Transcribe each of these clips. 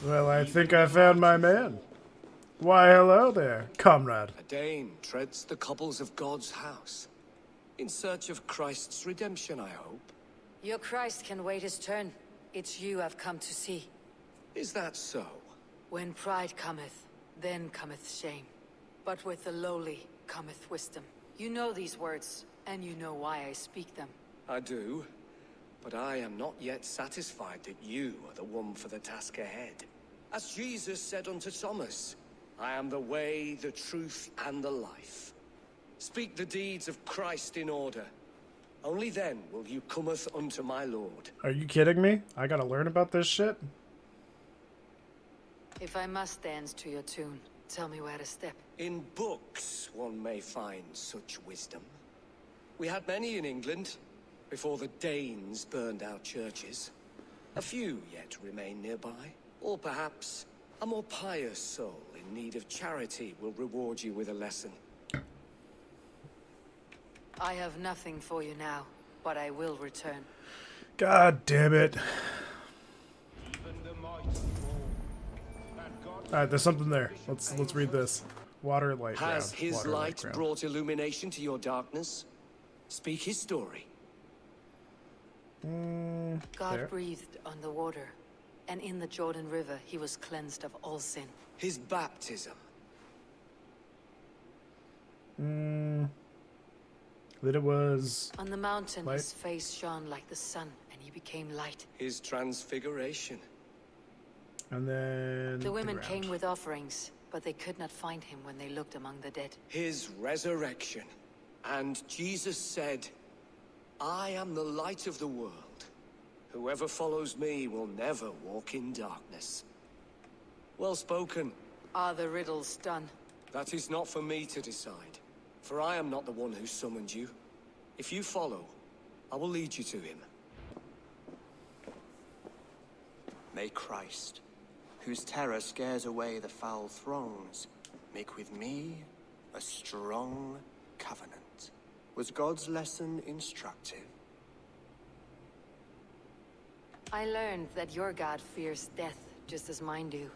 Well, I think I found my man. Why, hello there, comrade. A Dane treads the cobbles of God's house. In search of Christ's redemption, I hope. Your Christ can wait his turn. It's you I've come to see. Is that so? When pride cometh, then cometh shame. But with the lowly cometh wisdom. You know these words, and you know why I speak them. I do. But I am not yet satisfied that you are the one for the task ahead. As Jesus said unto Thomas, I am the way, the truth, and the life. Speak the deeds of Christ in order. Only then will you cometh unto my Lord. Are you kidding me? I gotta learn about this shit? If I must dance to your tune, tell me where to step. In books one may find such wisdom. We had many in England, before the Danes burned our churches. A few yet remain nearby. Or perhaps a more pious soul in need of charity will reward you with a lesson. I have nothing for you now, but I will return. God damn it. Alright, there's something there. Let's read this. Water, light, ground. Has his Water, light ground. brought illumination to your darkness? Speak his story. God There. breathed on the water, and in the Jordan River he was cleansed of all sin. His baptism. That it was... On the mountain Light. his face shone like the sun, and he became light. His transfiguration. And then... The women ground. came with offerings, but they could not find him when they looked among the dead. His resurrection. And Jesus said, I am the light of the world. Whoever follows me will never walk in darkness. Well spoken. Are the riddles done? That is not for me to decide. For I am not the one who summoned you. If you follow, I will lead you to him. May Christ, whose terror scares away the foul throngs, make with me a strong covenant. Was God's lesson instructive? I learned that your God fears death, just as mine do.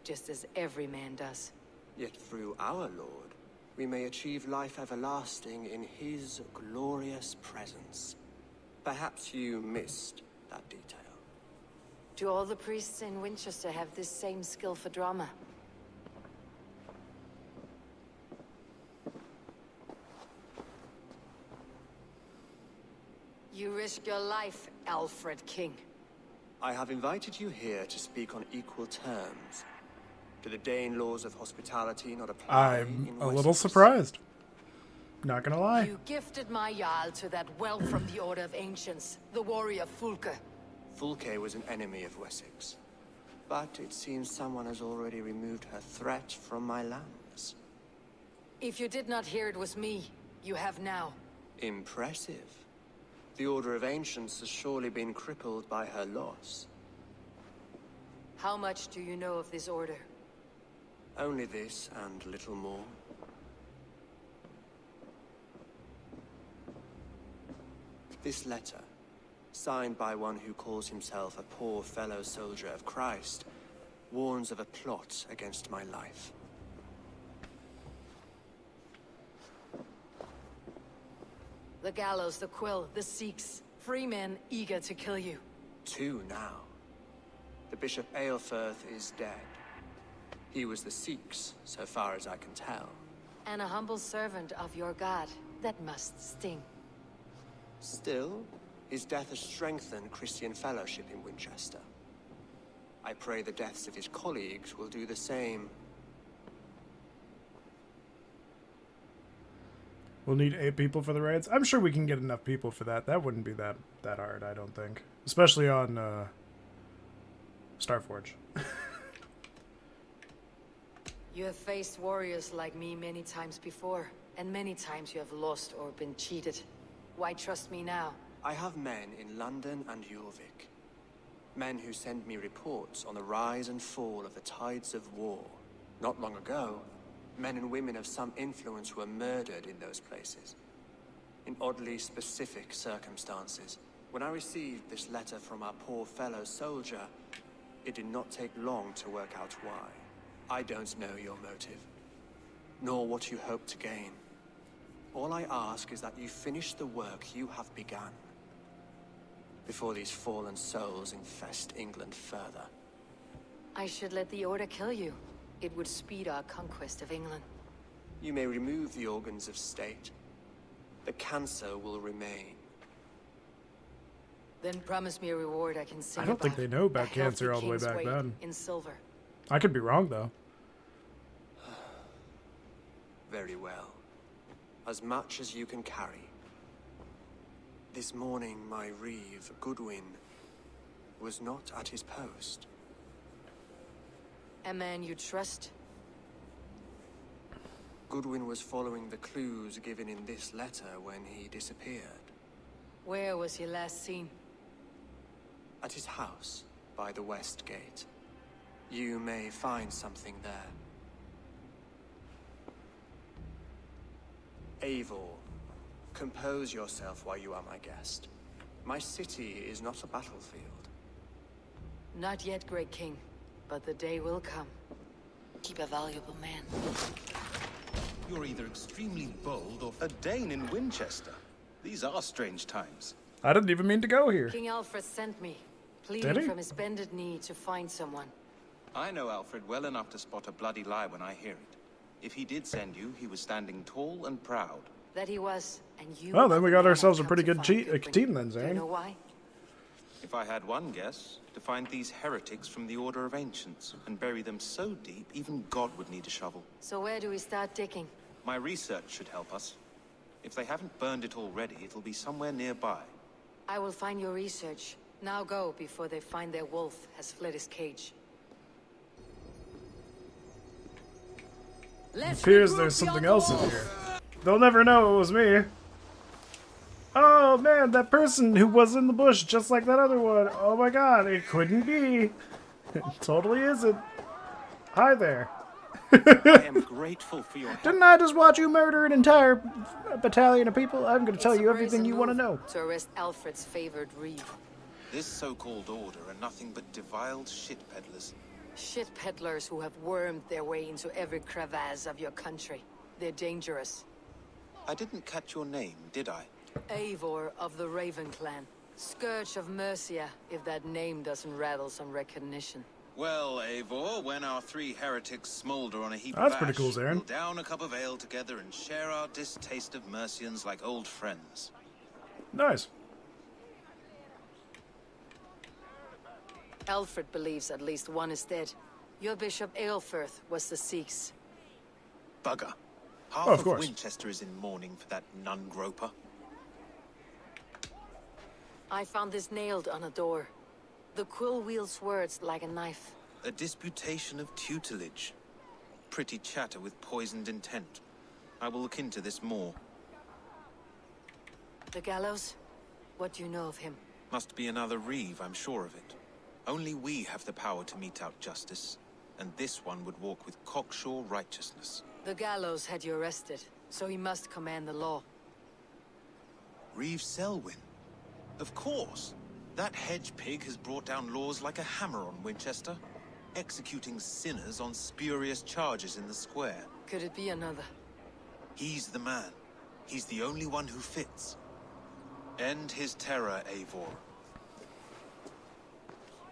Just as every man does. Yet through our Lord, we may achieve life everlasting in his glorious presence. Perhaps you missed that detail. Do all the priests in Winchester have this same skill for drama? You risk your life, Alfred King. I have invited you here to speak on equal terms. Do the Dane laws of hospitality not apply I'm in a little Wessex? surprised. Not gonna lie. You gifted my Jarl to that whelp from the Order of Ancients, the warrior Fulke. Fulke was an enemy of Wessex. But it seems someone has already removed her threat from my lands. If you did not hear it was me, you have now. Impressive. The Order of Ancients has surely been crippled by her loss. How much do you know of this order? Only this and little more. This letter, signed by one who calls himself a poor fellow soldier of Christ, warns of a plot against my life. The gallows, the Quill, the Sikhs, free men eager to kill you. 2 now. The Bishop Eivor is dead. He was the Sikhs, so far as I can tell. And a humble servant of your god. That must sting. Still, his death has strengthened Christian fellowship in Winchester. I pray the deaths of his colleagues will do the same. We'll need 8 people for the raids. I'm sure we can get enough people for that. That wouldn't be that hard, I don't think. Especially on Starforge. You have faced warriors like me many times before, and many times you have lost or been cheated. Why trust me now? I have men in London and Jorvik. Men who send me reports on the rise and fall of the tides of war. Not long ago, men and women of some influence were murdered in those places. In oddly specific circumstances. When I received this letter from our poor fellow soldier, It did not take long to work out why. I don't know your motive, nor what you hope to gain. All I ask is that you finish the work you have begun, before these fallen souls infest England further. I should let the Order kill you. It would speed our conquest of England. You may remove the organs of state. The cancer will remain. Then promise me a reward I can sing I don't think about. they know about A healthy cancer all the way king's back weight then. in silver. I could be wrong, though. Very well. As much as you can carry. This morning, my reeve, Goodwin, was not at his post. A man you trust? Goodwin was following the clues given in this letter when he disappeared. Where was he last seen? At his house, by the west gate. You may find something there. Eivor, compose yourself while you are my guest. My city is not a battlefield. Not yet, great king, but the day will come. Keep a valuable man. You're either extremely bold or a Dane in Winchester. These are strange times. I didn't even mean to go here. King Alfred sent me, Did pleading he? from his bended knee to find someone. I know Alfred well enough to spot a bloody lie when I hear it. If he did send you, he was standing tall and proud. That he was, and you. Well, then we are the got man ourselves I've a come pretty to good find, Goodwin. team then, Do you Zane. know why? If I had one guess, to find these heretics from the Order of Ancients and bury them so deep, even God would need a shovel. So where do we start digging? My research should help us. If they haven't burned it already, it'll be somewhere nearby. I will find your research. Now go before they find their wolf has fled his cage. It appears there's something else in here. They'll never know it was me. Oh man, that person who was in the bush just like that other one. Oh my god, it couldn't be. It totally isn't. Hi there. I am grateful for your help. Didn't I just watch you murder an entire battalion of people? I'm going to tell you everything you want to know. To arrest Alfred's favored reeve. This so-called order are nothing but deviled shit peddlers. Shit peddlers who have wormed their way into every crevasse of your country. They're dangerous. I didn't catch your name, did I? Eivor of the Raven clan. Scourge of Mercia, if that name doesn't rattle some recognition. Well, Eivor, when our three heretics smolder on a heap That's of pretty ash, cool, Zarin. we'll down a cup of ale together and share our distaste of Mercians like old friends. Nice. Alfred believes at least one is dead. Your Bishop Aelfirth was the Sikhs. Bugger. Half Oh, of of course. Winchester is in mourning for that nun-groper. I found this nailed on a door. The quill wields words like a knife. A disputation of tutelage. Pretty chatter with poisoned intent. I will look into this more. The gallows? What do you know of him? Must be another reeve, I'm sure of it. Only we have the power to mete out justice, and this one would walk with cocksure righteousness. The gallows had you arrested, so he must command the law. Reeve Selwyn? Of course. That hedge pig has brought down laws like a hammer on Winchester, executing sinners on spurious charges in the square. Could it be another? He's the man. He's the only one who fits. End his terror, Eivor.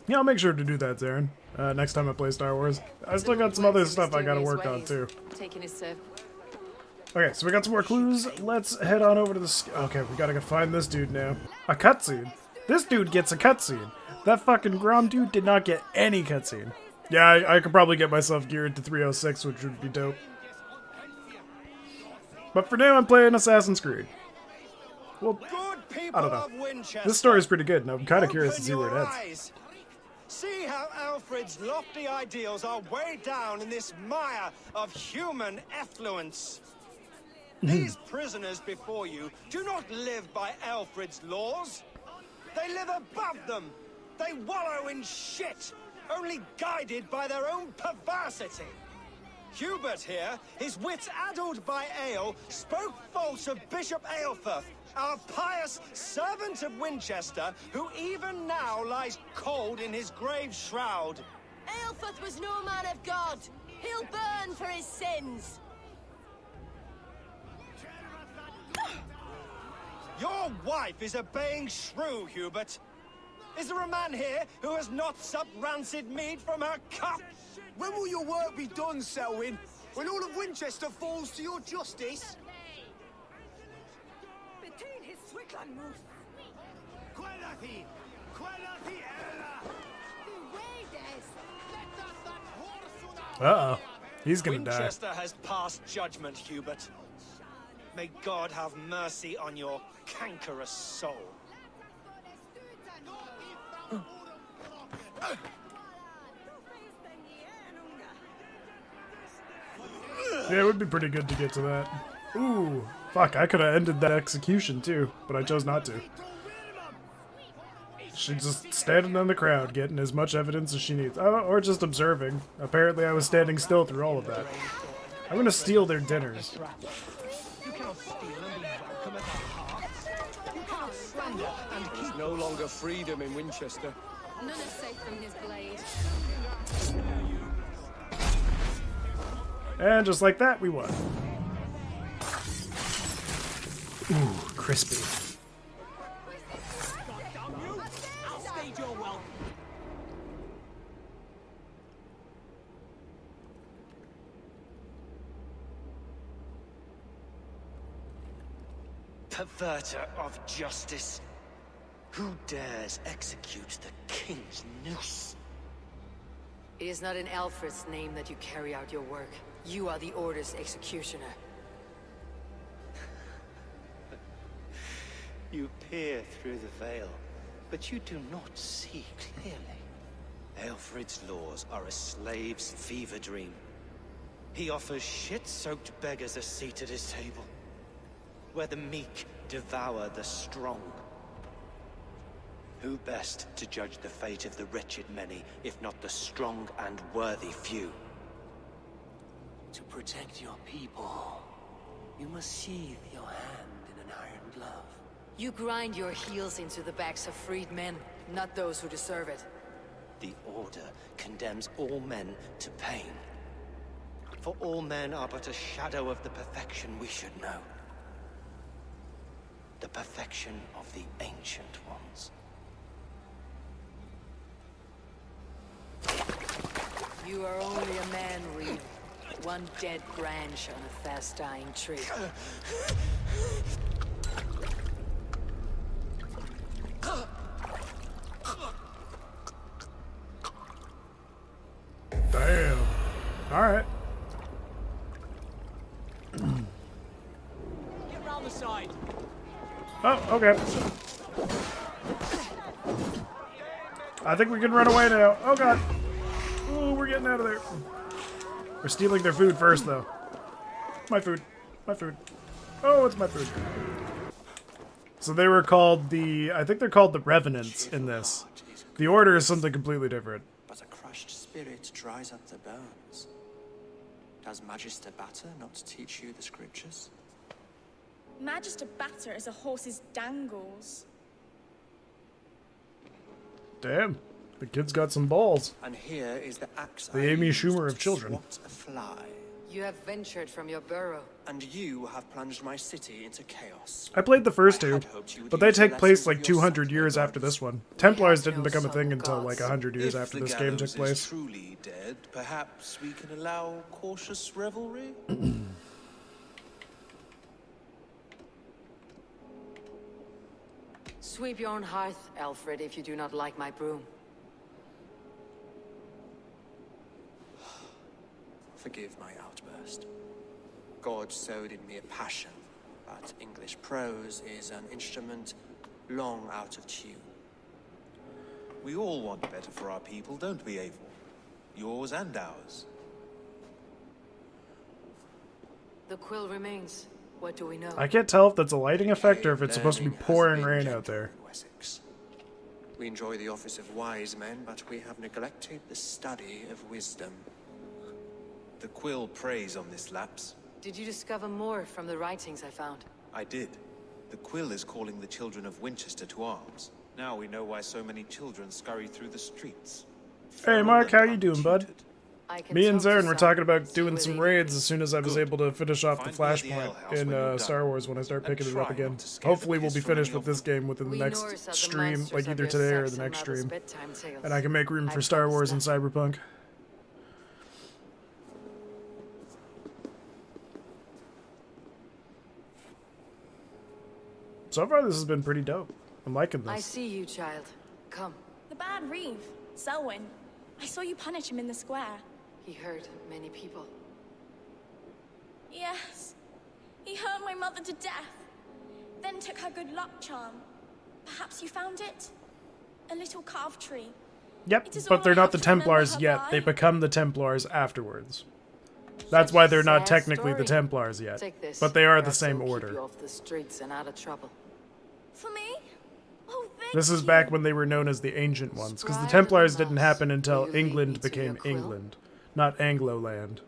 Yeah, I'll make sure to do that, Zarin. Next time I play Star Wars. I still got some other stuff I gotta work on, too. Taking his serve. Okay, so we got some more clues. Let's head on over to the... Okay, we gotta go find this dude now. A cutscene. This dude gets a cutscene. That fucking Grom dude did not get any cutscene. Yeah, I could probably get myself geared to 306, which would be dope. But for now, I'm playing Assassin's Creed. Well, Good people I don't know. of Winchester, This story's pretty good, and I'm kind of curious to open see where it your heads. eyes. See how Alfred's lofty ideals are weighed down in this mire of human effluence. These prisoners before you do not live by Alfred's laws. They live above them. They wallow in shit, only guided by their own perversity. Hubert here, his wits addled by ale, spoke false of Bishop Aelfirth, our pious servant of Winchester, who even now lies cold in his grave shroud. Aelfirth was no man of God. He'll burn for his sins. Your wife is a baying shrew, Hubert. Is there a man here who has not supped rancid mead from her cup? When will your work be done, Selwyn? When all of Winchester falls to your justice? Between his Swickland moose. Uh-oh. He's gonna die. Winchester has passed judgment, Hubert. May God have mercy on your cankerous soul. Yeah, it would be pretty good to get to that. Ooh, fuck, I could have ended that execution too, but I chose not to. She's just standing in the crowd, getting as much evidence as she needs. Oh, or just observing. Apparently I was standing still through all of that. I'm gonna steal their dinners. You cannot steal and be welcome at our hearts. You cannot slander and There's no longer freedom in Winchester. None is safe from his blade. And just like that, we won. Ooh, crispy. perverter of justice. Who dares execute the king's noose? It is not in Alfred's name that you carry out your work. You are the Order's executioner. You peer through the veil, but you do not see clearly. Alfred's laws are a slave's fever dream. He offers shit-soaked beggars a seat at his table, where the meek devour the strong. Who best to judge the fate of the wretched many, if not the strong and worthy few? To protect your people, you must sheathe your hand in an iron glove. You grind your heels into the backs of freed men, not those who deserve it. The Order condemns all men to pain. For all men are but a shadow of the perfection we should know. The perfection of the Ancient Ones. You are only a man, Reed. One dead branch on a fast-dying tree. Damn. Alright. Get round the side. Oh, okay. I think we can run away now. Oh god. Ooh, we're getting out of there. We're stealing their food first, though. My food. My food. Oh, it's my food. So they were called the... I think they're called the Revenants in this. The Order is something completely different. But a crushed spirit dries up the bones. Does Magister Batter not teach you the scriptures? Magister Batter is a horse's dangles. Damn. The kid's got some balls. And here is the axe The I Amy used Schumer of to children. swat a fly. You have ventured from your burrow. And you have plunged my city into chaos. I played the first I two, had hoped you would but they use the take place lessons of like your 200 subtle years after gods. this one. Templars have didn't no become a thing subtle until like gods. 100 years If after the this game gallows took place. is truly dead, perhaps we can allow cautious revelry? Sweep your own hearth, Alfred, if you do not like my broom. Forgive my outburst. God sowed in me a passion, but English prose is an instrument long out of tune. We all want better for our people, don't we, Eivor? Yours and ours. The Quill remains. What do we know? I can't tell if that's a lighting effect or if it's supposed to be Learning has pouring been rain gentle out there. in Wessex. We enjoy the office of wise men, but we have neglected the study of wisdom. The Quill preys on this lapse. Did you discover more from the writings I found? I did. The Quill is calling the children of Winchester to arms. Now we know why so many children scurry through the streets. Hey Mark, how you doing, bud? I can Me and talk to Zarin were some, talking about see doing where some they- raids as soon as I was able to finish off the Find me at the flashpoint alehouse when in you're Star done. Wars when I start And picking it up try again. not to scare the Hopefully we'll piss be from finished any with of this them. game within the We next Norse are the stream, monsters like of either your today or sex the and next mother's stream. bedtime tales. And I can make room I for Star promise Wars and that. Cyberpunk. So far this has been pretty dope. I'm liking I this. see you, child. Come. The bad Reeve, Selwyn. I saw you punish him in the square. He hurt many people. Yes. He hurt my mother to death. Then took her good luck charm. Perhaps you found it? A little carved tree. Yep, It is but all they're I not have the to remember Templars her yet. by. They become the Templars afterwards. That's why they're not Sad technically the story. Templars yet. Take this. But they are the Perhaps same it'll keep order. you off the streets and out of trouble. For me? Oh, thank This is you. back when they were known as the Ancient Ones, because the Spry little Templars didn't mouse. happen until Will you lead me England to became your quill? England, not Anglo-land.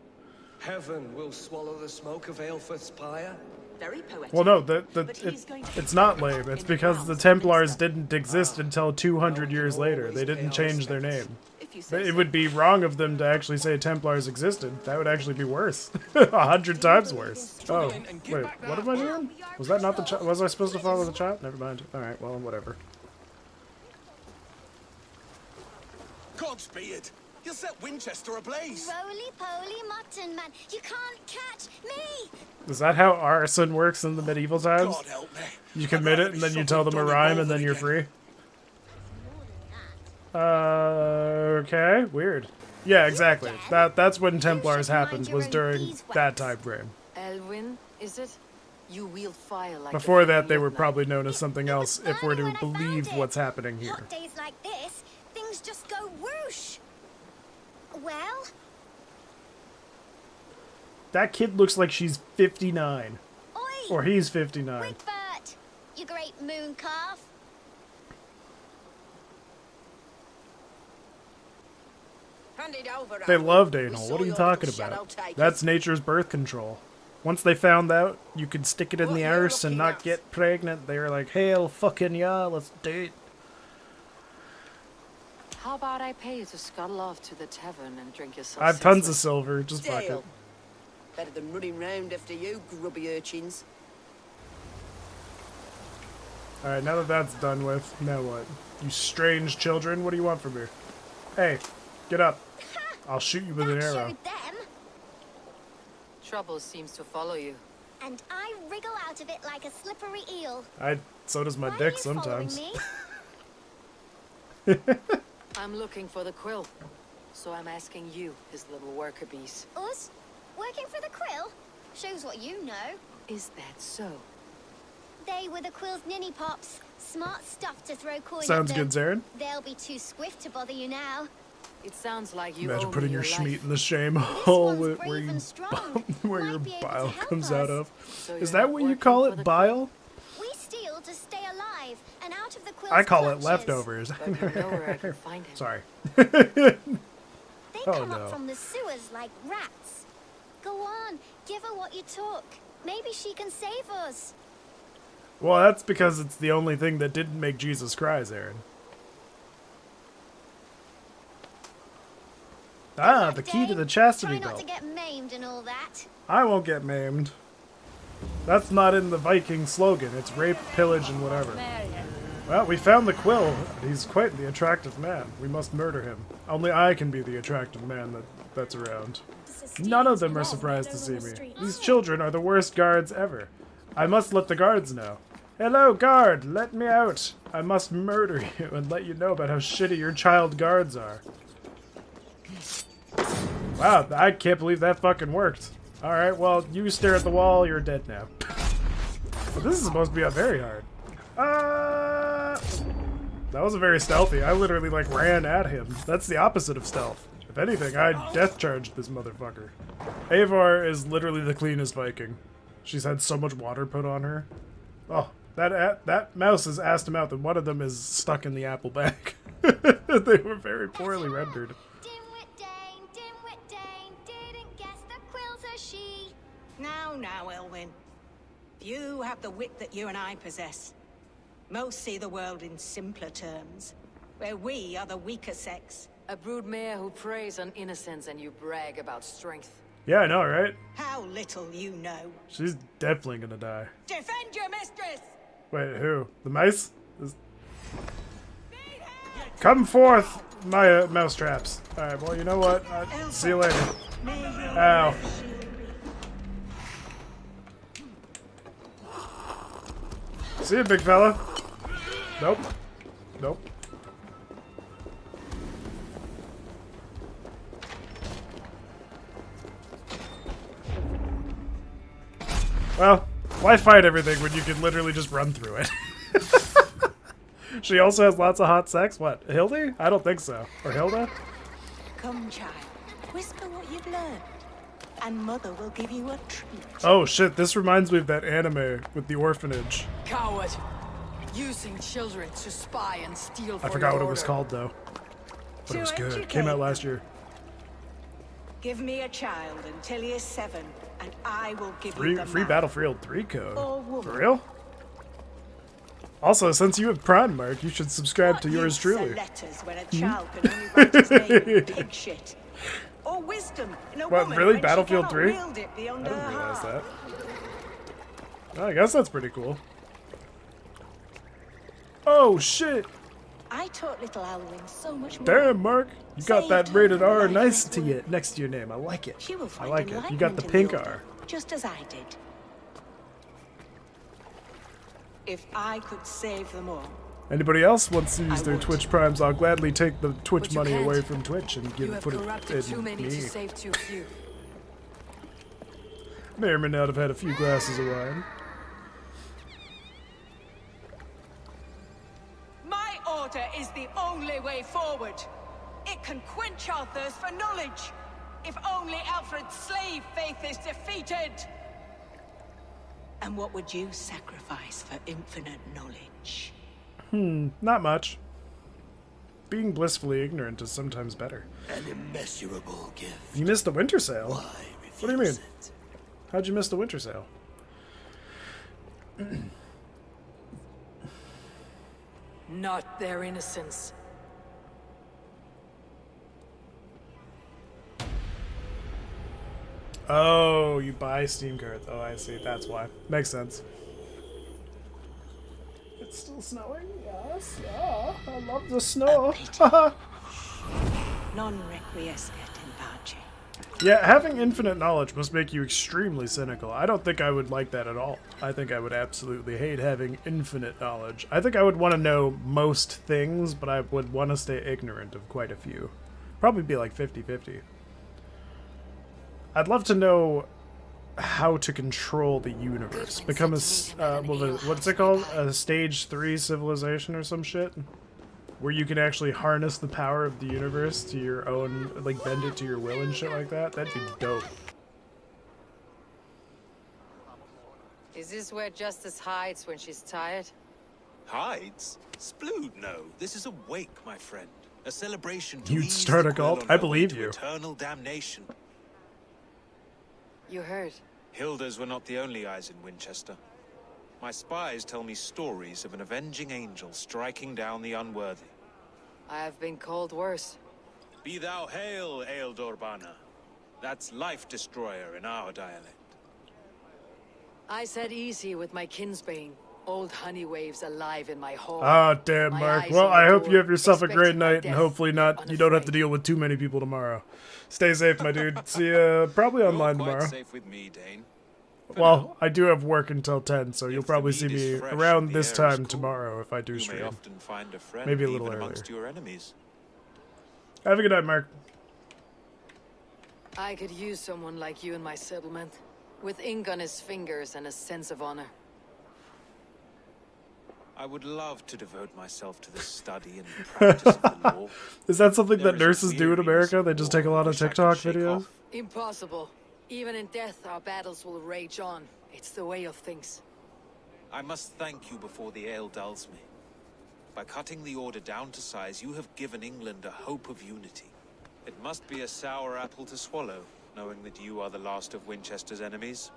Heaven will swallow the smoke of Aelfrith's pyre. Very poetic. Well, no, But he's going to it's be not buried lame. It's in because the grounds Templars of Minster. didn't exist until 200 Well, years you later. always They didn't pay our change their respects. name. If you say It so. would be wrong of them to actually say Templars existed. That would actually be worse. 100 times worse. Oh, wait, what am I doing? Was that not the chat? Was I supposed to follow the chat? Never mind. Alright, well, whatever. Cogs be it! You'll set Winchester ablaze! Roly-poly mutton man, you can't catch me! Is that how arson works in the medieval times? God help me. You commit it and then you tell them a rhyme and then you're free? Okay, weird. Yeah, exactly. That's when Templars happened, was during that time frame. Elwyn, is it? You wield fire like Before the that, they were midnight. probably known as something else, if we're to Burning when I believe found it. what's happening here. Hot days like this, things just go whoosh! Well, That kid looks like she's 59. oi! Or he's 59. Wigbert, you great moon calf! Hand it over, They Alwyn. loved We anal. saw What are you your talking little shadow about? take That's it. nature's birth control. Once they found out you could stick it in What the you arse and looking not at? get pregnant, they were like, hell fucking yeah, let's date. How about I pay you to scuttle off to the tavern and drink yourself I have tons of senseless? silver, just fuck it. Dale. Better than running round after you, grubby urchins. Alright, now that that's done with, now what? You strange children, what do you want from me? Hey, get up. I'll shoot you with an That arrow. showed them, Trouble seems to follow you. and I wriggle out of it like a slippery eel. So does my Why are dick you following sometimes. me? I'm looking for the quill. So I'm asking you, his little worker bees. Us? Working for the Quill? Shows what you know. Is that so? They were the Quill's ninny pops. Smart stuff to throw coin Sounds at good, them. Zarin. They'll be too swift to bother you now. It sounds like you Imagine owe putting me your your schmeat life. in the shame This hole one's where brave you and strong. where Might your be able to bile help comes us. out of. So Is you're that not what you working call for it, the bile? We steal to stay alive and out of the Quill's I call it clutches. leftovers. But you know where I can find him. Sorry. They Oh, come no. up from the sewers like rats. Go on, give her what you took. Maybe she can save us. Well, that's because it's the only thing that didn't make Jesus cry, Zarin. Ah, the key to the chastity Try not to belt. get maimed and all that. I won't get maimed. That's not in the Viking slogan. It's rape, pillage, and whatever. Well, we found the Quill. He's quite the attractive man. We must murder him. Only I can be the attractive man that's around. None of them are surprised to see me. These children are the worst guards ever. I must let the guards know. Hello, guard! Let me out! I must murder you and let you know about how shitty your child guards are. Wow, I can't believe that fucking worked. Alright, well, you stare at the wall, you're dead now. But this is supposed to be a very hard. That wasn't very stealthy. I literally, like, ran at him. That's the opposite of stealth. If anything, I death charged this motherfucker. Eivor is literally the cleanest Viking. She's had so much water put on her. Oh, that mouse is ass to mouth, and one of them is stuck in the apple bag. They were very poorly rendered. Dimwit Dane, didn't guess Now, Elwyn. You have the wit that you and I possess. Most see the world in simpler terms, where we are the weaker sex. A broodmare who preys on innocence and you brag about strength. Yeah, I know, right? How little you know. She's definitely gonna die. Defend your mistress! Wait, who? The mice? Come forth, my mousetraps. Alright, well, you know what? See you later. Ow. See you, big fella. Nope. Nope. Well, why fight everything when you can literally just run through it? She also has lots of hot sex? What, Hildy? I don't think so. Or Hilda? Come, child. Whisper what you've learned, and Mother will give you a treat. Oh shit, this reminds me of that anime with the orphanage. Coward! Using children to spy and steal for I forgot your what it was order. called though. But it was To good. educate Came out them. last year. Give me a child until he is 7, and I will give Free you the man. Battlefield 3 code. Or woman. For real? Also, since you have Prime, Mark, you should subscribe to What yours use are truly. letters when a child can only write his name in pig shit? Or wisdom in a What, woman really? when Battlefield she 3? cannot wield it I beyond didn't her realize heart. that. Well, I guess that's pretty cool. Oh, shit! I taught little Alwyn so much more. Damn, Mark! You got that Saved rated her R life nice at to work. you next to your name. I like it. She will I find like it. You got the enlightenment in pink order, R. just as I did. If I could save them all, Anybody else wants to use I their would. Twitch Primes, I'll gladly take the Twitch But you money can't. away from Twitch and You have put it corrupted too in many me. to save too few. May or may not have had a few glasses of wine. my order is the only way forward. It can quench our thirst for knowledge. If only Alfred's slave faith is defeated. And what would you sacrifice for infinite knowledge? Not much. Being blissfully ignorant is sometimes better. An immeasurable gift. You missed the winter sale. Why What do you mean? refuse it? How'd you miss the winter sale? Not their innocence. Oh, you buy Steam cards. Oh, I see. That's why. Makes sense. It's still snowing? Yes. Yeah. I love the snow. Non requiescat in pace. Yeah, having infinite knowledge must make you extremely cynical. I don't think I would like that at all. I think I would absolutely hate having infinite knowledge. I think I would want to know most things, but I would want to stay ignorant of quite a few. Probably be like 50-50. I'd love to know how to control the universe. Become a, what's it called? A stage 3 civilization or some shit? Where you can actually harness the power of the universe to your own, like bend it to your will and shit like that. That'd be dope. Is this where Justice hides when she's tired? Hides? Splood, no. This is a wake, my friend. A celebration to You'd ease start the a Quill cult? on I her way believe to you. Eternal damnation. You heard. Hilda's were not the only eyes in Winchester. My spies tell me stories of an avenging angel striking down the unworthy. I have been called worse. Be thou hail, Eildorbana. That's life destroyer in our dialect. I said easy with my kinsbane. Old honey waves alive in my hall. Ah, damn, My Mark. eyes Well, on the I hope door, you have yourself a great expecting my night, and death, hopefully not. You don't have to unafraid. deal with too many people tomorrow. Stay safe, my dude. See you probably online You're quite tomorrow. safe with me, Dane. Well, I do have work until 10, so you'll If the probably see mead is me fresh around and the this air is time cool, tomorrow if I do You may stream. often find a friend Maybe a little even earlier. amongst your enemies. Have a good night, Mark. I could use someone like you in my settlement. With ink on his fingers and a sense of honor. I would love to devote myself to the study and practice of the law. Is that something There that is a nurses do in weariness America? of They just war take a lot of which I can TikTok shake videos? off. Impossible. Even in death, our battles will rage on. It's the way of things. I must thank you before the ale dulls me. By cutting the order down to size, you have given England a hope of unity. It must be a sour apple to swallow, knowing that you are the last of Winchester's enemies.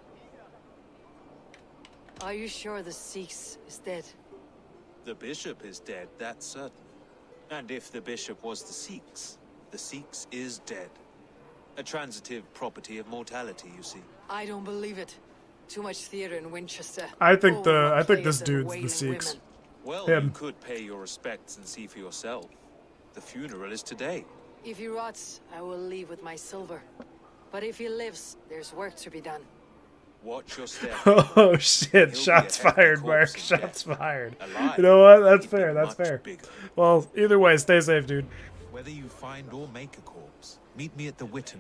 Are you sure the Sikhs is dead? The bishop is dead, that's certain. And if the bishop was the Sikhs is dead. A transitive property of mortality, you see. I don't believe it. Too much theater in Winchester. I think Overall this players and dude's the wailing Sikhs. women. Well, Him. you could pay your respects and see for yourself. The funeral is today. If he rots, I will leave with my silver. But if he lives, there's work to be done. Watch your step. Oh shit, He'll be shots a hefty fired, corpse Mark. in Shots death. fired. Alive, You know what? That's he'd be fair, that's much fair. bigger. Well, either way, stay safe, dude. Whether you find or make a corpse, meet me at the Witten